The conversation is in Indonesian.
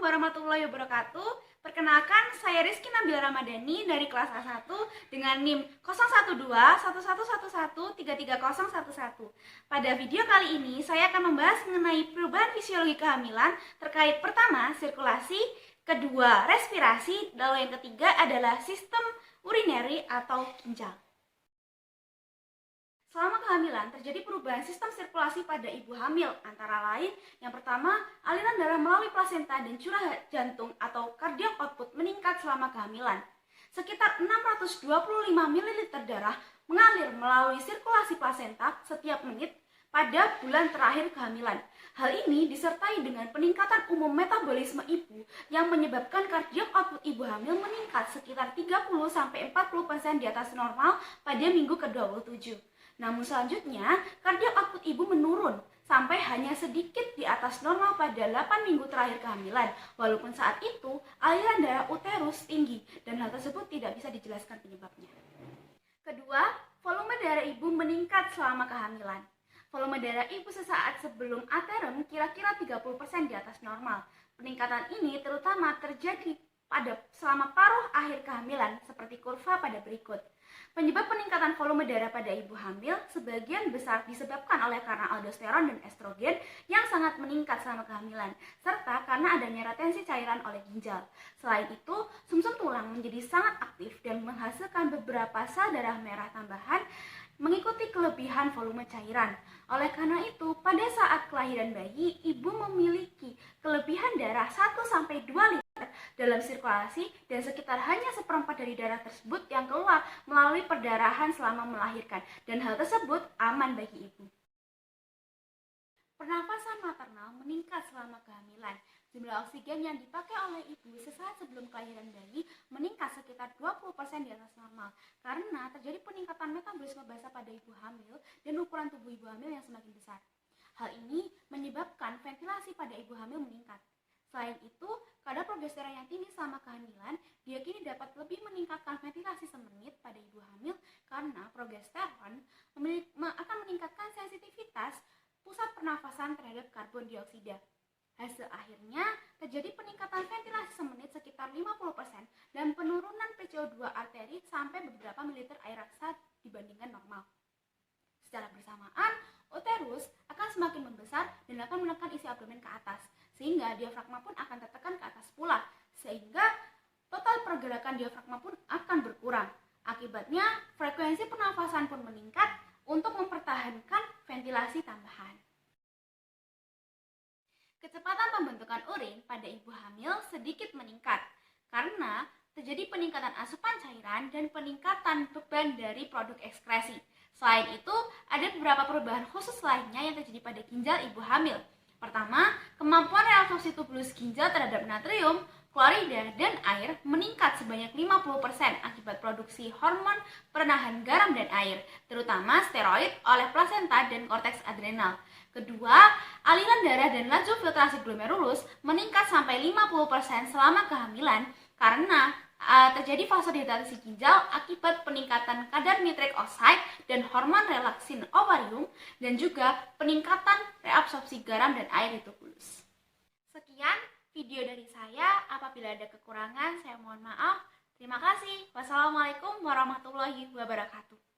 warahmatullahi wabarakatuh. Perkenalkan, saya Rizky Nabila Ramadhani dari kelas A1 dengan NIM 0121111333011. Pada video kali ini, saya akan membahas mengenai perubahan fisiologi kehamilan terkait pertama, sirkulasi, kedua, respirasi, lalu yang ketiga adalah sistem urinary atau ginjal. Selama kehamilan, terjadi perubahan sistem sirkulasi pada ibu hamil, antara lain, yang pertama, aliran darah melalui plasenta dan curah jantung atau cardiac output meningkat selama kehamilan. Sekitar 625 ml darah mengalir melalui sirkulasi plasenta setiap menit pada bulan terakhir kehamilan. Hal ini disertai dengan peningkatan umum metabolisme ibu yang menyebabkan cardiac output ibu hamil meningkat sekitar 30-40% di atas normal pada minggu ke-27. Namun selanjutnya, cardiac output ibu menurun sampai hanya sedikit di atas normal pada 8 minggu terakhir kehamilan. Walaupun saat itu, aliran darah uterus tinggi dan hal tersebut tidak bisa dijelaskan penyebabnya. Kedua, volume darah ibu meningkat selama kehamilan. Volume darah ibu sesaat sebelum aterem kira-kira 30% di atas normal. Peningkatan ini terutama terjadi selama paruh akhir kehamilan seperti kurva pada berikut. Penyebab peningkatan volume darah pada ibu hamil sebagian besar disebabkan oleh karena aldosteron dan estrogen yang sangat meningkat selama kehamilan, serta karena adanya retensi cairan oleh ginjal. Selain itu, sumsum tulang menjadi sangat aktif dan menghasilkan beberapa sel darah merah tambahan mengikuti kelebihan volume cairan. Oleh karena itu, pada saat kelahiran bayi, ibu memiliki kelebihan darah 1-2 liter dalam sirkulasi dan sekitar hanya seperempat dari darah tersebut yang keluar melalui perdarahan selama melahirkan, dan hal tersebut aman bagi ibu. Pernafasan maternal meningkat selama kehamilan. Jumlah oksigen yang dipakai oleh ibu sesaat sebelum kelahiran bayi meningkat sekitar 20% di atas normal karena terjadi peningkatan metabolisme basal pada ibu hamil dan ukuran tubuh ibu hamil yang semakin besar. Hal ini menyebabkan ventilasi pada ibu hamil meningkat. Selain itu, kadar progesteron yang tinggi selama kehamilan diyakini dapat lebih meningkatkan ventilasi semenit pada ibu hamil karena progesteron akan meningkatkan sensitivitas pusat pernafasan terhadap karbon dioksida. Hasil akhirnya terjadi peningkatan ventilasi semenit sekitar 50% dan penurunan PCO2 arteri sampai beberapa mililiter air raksa dibandingkan normal. Secara bersamaan, uterus akan semakin membesar dan akan menekan isi abdomen ke atas, sehingga diafragma pun akan tertekan ke atas pula, sehingga total pergerakan diafragma pun akan berkurang. Akibatnya, frekuensi pernafasan pun meningkat untuk mempertahankan ventilasi tambahan. Kecepatan pembentukan urin pada ibu hamil sedikit meningkat karena terjadi peningkatan asupan cairan dan peningkatan beban dari produk ekskresi. Selain itu, ada beberapa perubahan khusus lainnya yang terjadi pada ginjal ibu hamil. Pertama, kemampuan reabsorpsi tubulus ginjal terhadap natrium, klorida, dan air meningkat sebanyak 50% akibat produksi hormon penahan garam dan air, terutama steroid oleh plasenta dan korteks adrenal. Kedua, aliran darah dan laju filtrasi glomerulus meningkat sampai 50% selama kehamilan karena terjadi vasodilatasi ginjal akibat peningkatan kadar nitrik oxide dan hormon relaksin ovarium dan juga peningkatan reabsorpsi garam dan air di tubulus. Sekian video dari saya. Apabila ada kekurangan, saya mohon maaf. Terima kasih. Wassalamualaikum warahmatullahi wabarakatuh.